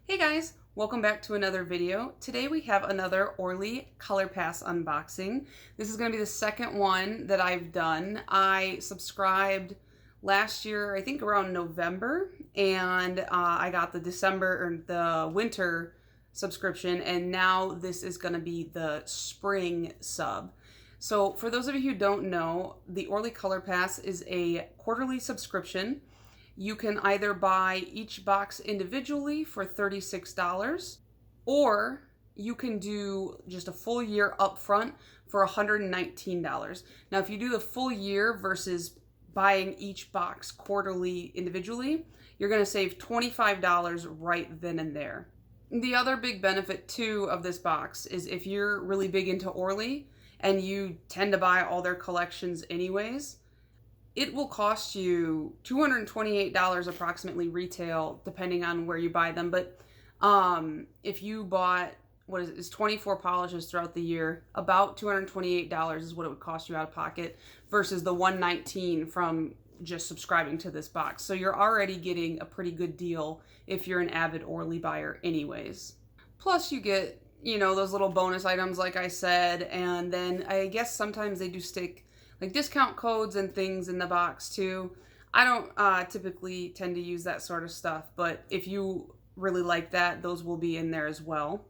Hey guys, welcome back to another video. Today we have another Orly Colorpass unboxing. This is going to be the second one that I've done. I subscribed last year, I think around November, and I got the December or the winter subscription, and now this is going to be the spring sub. So for those of you who don't know, the Orly Colorpass is a quarterly subscription. You can either buy each box individually for $36, or you can do just a full year upfront for $119. Now, if you do the full year versus buying each box quarterly individually, you're going to save $25 right then and there. The other big benefit too of this box is if you're really big into Orly and you tend to buy all their collections anyways, it will cost you $228 approximately retail, depending on where you buy them. But if you bought, what is it, it's 24 polishes throughout the year, about $228 is what it would cost you out of pocket versus the $119 from just subscribing to this box. So you're already getting a pretty good deal if you're an avid Orly buyer anyways. Plus you get, you know, those little bonus items like I said, and then I guess sometimes they do stick like discount codes and things in the box too. I don't typically tend to use that sort of stuff, but if you really like that, those will be in there as well.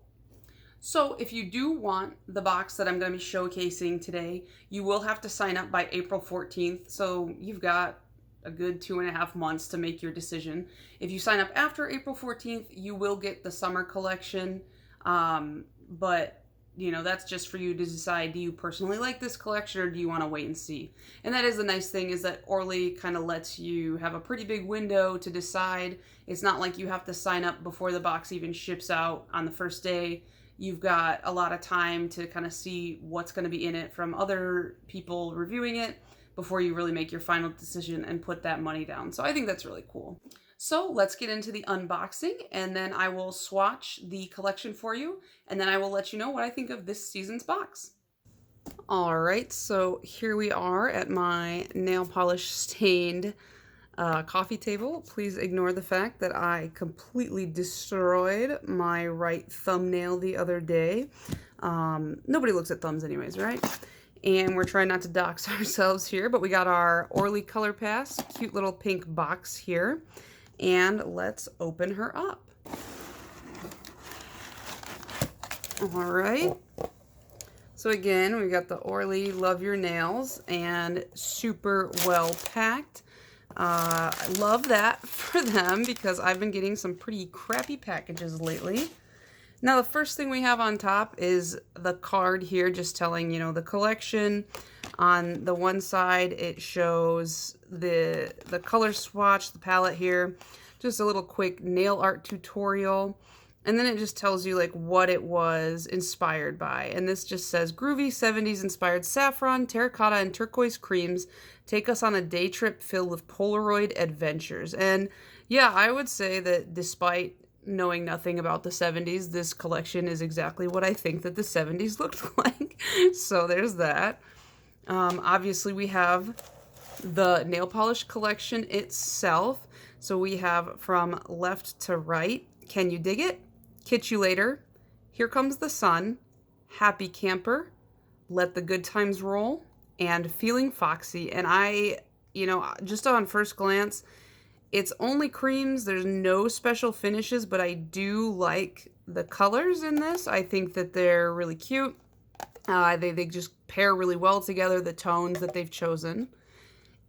So if you do want the box that I'm going to be showcasing today, you will have to sign up by April 14th. So you've got a good 2.5 months to make your decision. If you sign up after April 14th, you will get the summer collection, but you know, that's just for you to decide, do you personally like this collection or do you want to wait and see? And that is the nice thing, is that Orly kind of lets you have a pretty big window to decide. It's not like you have to sign up before the box even ships out on the first day. You've got a lot of time to kind of see what's going to be in it from other people reviewing it before you really make your final decision and put that money down. So I think that's really cool. So let's get into the unboxing, and then I will swatch the collection for you, and then I will let you know what I think of this season's box. All right, so here we are at my nail polish stained coffee table. Please ignore the fact that I completely destroyed my right thumbnail the other day. Nobody looks at thumbs anyways, right? And we're trying not to dox ourselves here, but we got our Orly Colorpass, cute little pink box here. And let's open her up. All right. So again, we got the Orly Love Your Nails, and super well packed. I love that for them because I've been getting some pretty crappy packages lately. Now, the first thing we have on top is the card here, just telling, you know, the collection. On the one side, it shows the color swatch, the palette here, just a little quick nail art tutorial. And then it just tells you like what it was inspired by. And this just says, groovy 70s inspired saffron, terracotta, and turquoise creams take us on a day trip filled with Polaroid adventures. And yeah, I would say that despite knowing nothing about the 70s, this collection is exactly what I think that the 70s looked like. So there's that. Obviously we have the nail polish collection itself. So we have from left to right, Can You Dig It? Kitsch You Later, Here Comes the Sun, Happy Camper, Let the Good Times Roll, and Feeling Foxy. And I, you know, just on first glance, it's only creams. There's no special finishes, but I do like the colors in this. I think that they're really cute. They just pair really well together, the tones that they've chosen.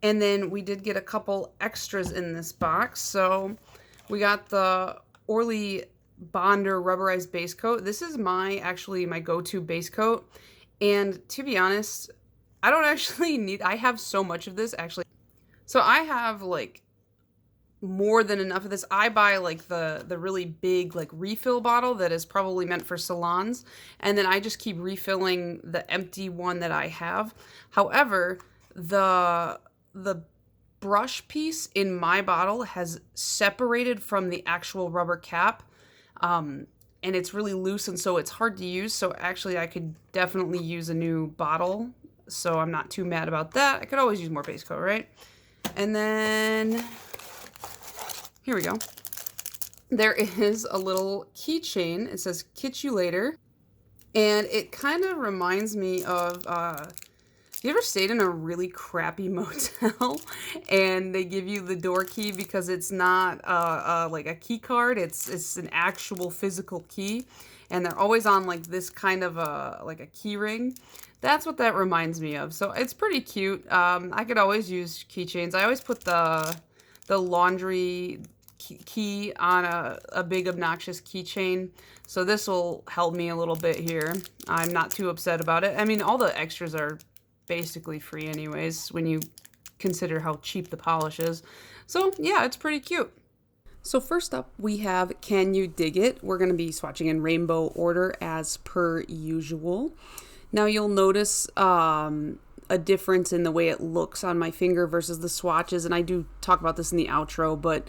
And then we did get a couple extras in this box. So we got the Orly Bonder rubberized base coat. This is actually my go-to base coat. And to be honest, I don't actually need, I have so much of this actually. So I have like more than enough of this. I buy like the really big like refill bottle that is probably meant for salons, and then I just keep refilling the empty one that I have. However, the brush piece in my bottle has separated from the actual rubber cap, and it's really loose, and so it's hard to use. So actually I could definitely use a new bottle, so I'm not too mad about that. I could always use more base coat, right? And then here we go. there is a little keychain. It says Kitsch You Later. And it kind of reminds me of, you ever stayed in a really crappy motel and they give you the door key because it's not like a key card, it's an actual physical key, and they're always on like this kind of like a key ring. That's what that reminds me of. So it's pretty cute. I could always use keychains. I always put the laundry key on a big obnoxious keychain, so this will help me a little bit here. I'm not too upset about it. I mean, all the extras are basically free anyways when you consider how cheap the polish is. So yeah, it's pretty cute. So first up we have Can You Dig It? We're going to be swatching in rainbow order as per usual. Now you'll notice a difference in the way it looks on my finger versus the swatches, and I do talk about this in the outro, but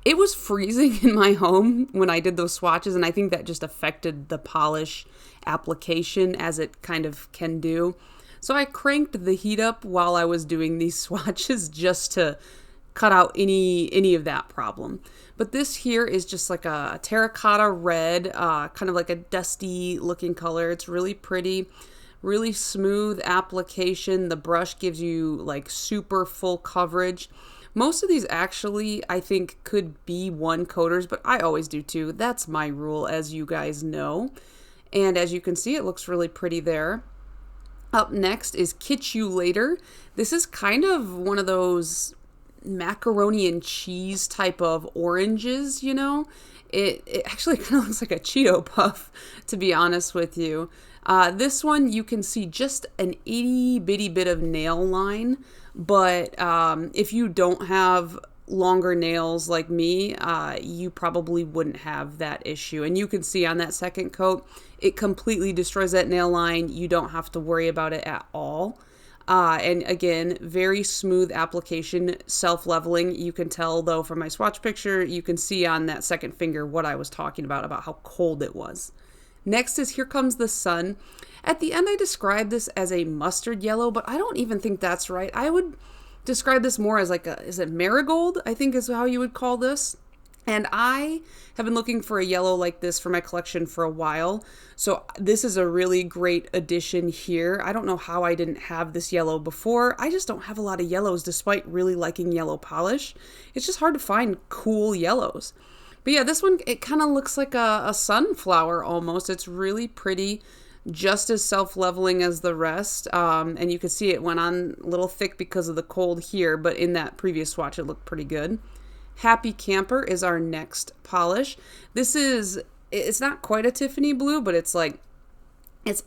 it was freezing in my home when I did those swatches, and I think that just affected the polish application as it kind of can do. So I cranked the heat up while I was doing these swatches just to cut out any of that problem. But this here is just like a terracotta red, kind of like a dusty looking color. It's really pretty. Really smooth application. The brush gives you like super full coverage. Most of these actually I think could be one coaters, but I always do too. That's my rule, as you guys know. And as you can see, it looks really pretty there. Up next is Kitsch You Later. This is kind of one of those macaroni and cheese type of oranges, you know? It actually kind of looks like a Cheeto Puff, to be honest with you. This one, you can see just an itty bitty bit of nail line, but if you don't have longer nails like me, you probably wouldn't have that issue. And you can see on that second coat, it completely destroys that nail line. You don't have to worry about it at all. And again, very smooth application, self-leveling. You can tell though from my swatch picture, you can see on that second finger what I was talking about how cold it was. Next is Here Comes the Sun. At the end, I described this as a mustard yellow, but I don't even think that's right. I would describe this more as like is it marigold, I think is how you would call this. And I have been looking for a yellow like this for my collection for a while. So this is a really great addition here. I don't know how I didn't have this yellow before. I just don't have a lot of yellows despite really liking yellow polish. It's just hard to find cool yellows. But yeah, this one, it kind of looks like a sunflower almost. It's really pretty, just as self-leveling as the rest. And you can see it went on a little thick because of the cold here, but in that previous swatch, it looked pretty good. Happy Camper is our next polish. It's not quite a Tiffany blue, but it's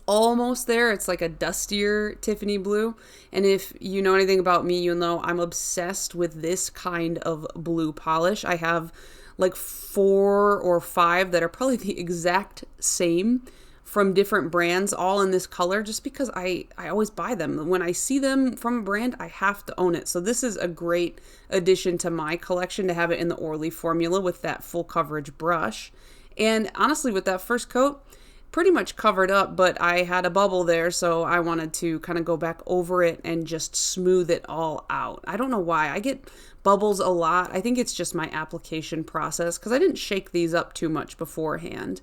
almost there. It's like a dustier Tiffany blue. And if you know anything about me, you'll know I'm obsessed with this kind of blue polish. I have like 4 or 5 that are probably the exact same from different brands, all in this color, just because I always buy them. When I see them from a brand, I have to own it. So this is a great addition to my collection to have it in the Orly formula with that full coverage brush. And honestly, with that first coat, pretty much covered up, but I had a bubble there, so I wanted to kind of go back over it and just smooth it all out. I don't know why. I get bubbles a lot. I think it's just my application process because I didn't shake these up too much beforehand.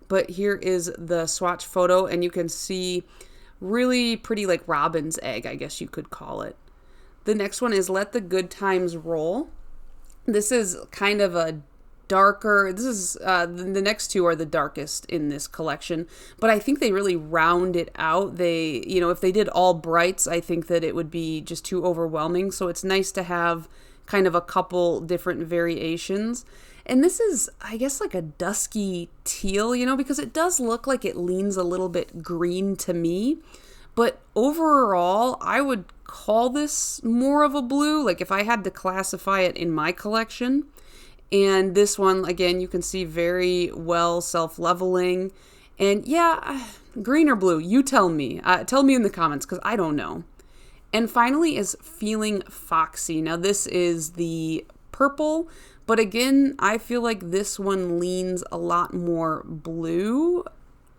But here is the swatch photo, and you can see really pretty like robin's egg, I guess you could call it. The next one is Let the Good Times Roll. This is kind of a darker, the next two are the darkest in this collection, but I think they really round it out. If they did all brights, I think that it would be just too overwhelming. So it's nice to have kind of a couple different variations. And this is, I guess, like a dusky teal, because it does look like it leans a little bit green to me. But overall, I would call this more of a blue, like if I had to classify it in my collection. And this one, again, you can see very well self-leveling. And yeah, green or blue, you tell me. Tell me in the comments, because I don't know. And finally is Feeling Foxy. Now this is the purple, but again, I feel like this one leans a lot more blue.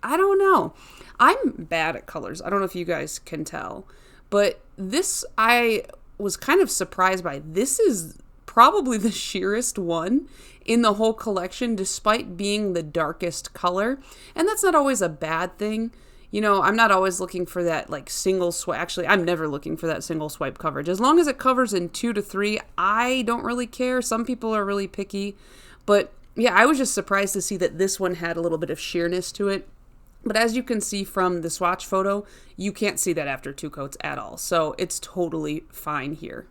I don't know. I'm bad at colors. I don't know if you guys can tell, but this I was kind of surprised by. This is probably the sheerest one in the whole collection, despite being the darkest color. And that's not always a bad thing. You know, I'm not always looking for that like single swipe. Actually, I'm never looking for that single swipe coverage. As long as it covers in 2 to 3, I don't really care. Some people are really picky. But yeah, I was just surprised to see that this one had a little bit of sheerness to it. But as you can see from the swatch photo, you can't see that after 2 coats at all. So it's totally fine here.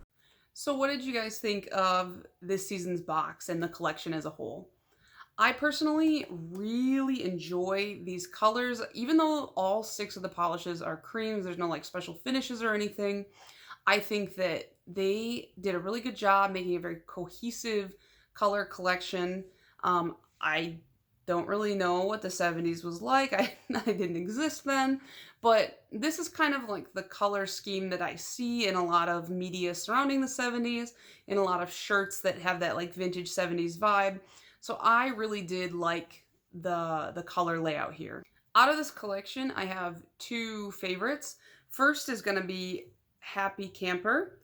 So what did you guys think of this season's box and the collection as a whole? I personally really enjoy these colors, even though all 6 of the polishes are creams, there's no like special finishes or anything. I think that they did a really good job making a very cohesive color collection. I don't really know what the 70s was like. I didn't exist then, but this is kind of like the color scheme that I see in a lot of media surrounding the 70s, in a lot of shirts that have that like vintage 70s vibe. So I really did like the color layout here. Out of this collection, I have 2 favorites. First is going to be Happy Camper.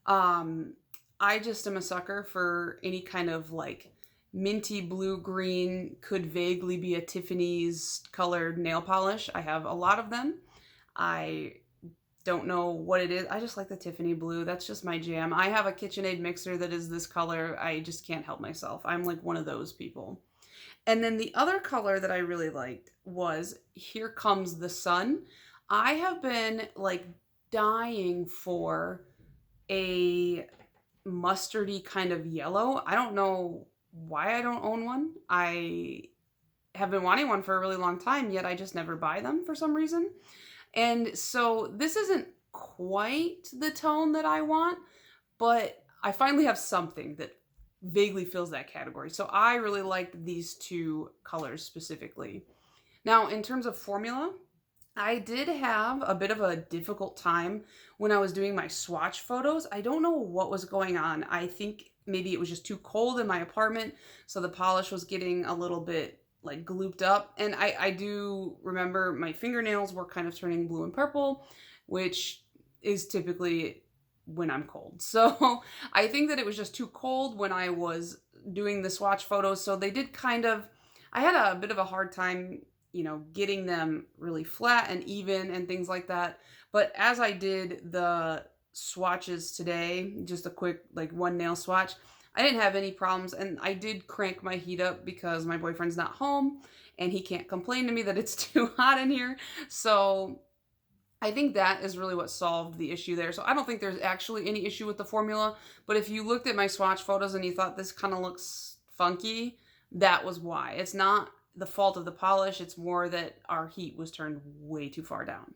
I just am a sucker for any kind of like minty blue-green, could vaguely be a Tiffany's colored nail polish. I have a lot of them. I don't know what it is. I just like the Tiffany blue. That's just my jam. I have a KitchenAid mixer that is this color. I just can't help myself. I'm like one of those people. And then the other color that I really liked was Here Comes the Sun. I have been like dying for a mustardy kind of yellow. I don't know why I don't own one. I have been wanting one for a really long time, yet I just never buy them for some reason. And so this isn't quite the tone that I want, but I finally have something that vaguely fills that category. So I really liked these 2 colors specifically. Now, in terms of formula, I did have a bit of a difficult time when I was doing my swatch photos. I don't know what was going on. I think maybe it was just too cold in my apartment, so the polish was getting a little bit like glooped up. And I do remember my fingernails were kind of turning blue and purple, which is typically when I'm cold. So I think that it was just too cold when I was doing the swatch photos. So they did kind of, I had a bit of a hard time, you know, getting them really flat and even and things like that. But as I did the swatches today, just a quick like 1 nail swatch, I didn't have any problems, and I did crank my heat up because my boyfriend's not home and he can't complain to me that it's too hot in here. So I think that is really what solved the issue there. So I don't think there's actually any issue with the formula, but if you looked at my swatch photos and you thought this kind of looks funky, that was why. It's not the fault of the polish, it's more that our heat was turned way too far down.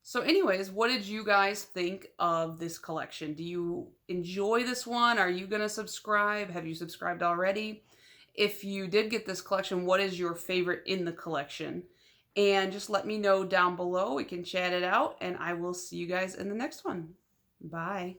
So anyways, what did you guys think of this collection? Do you enjoy this one? Are you going to subscribe? Have you subscribed already? If you did get this collection, what is your favorite in the collection? And just let me know down below. We can chat it out, and I will see you guys in the next one. Bye.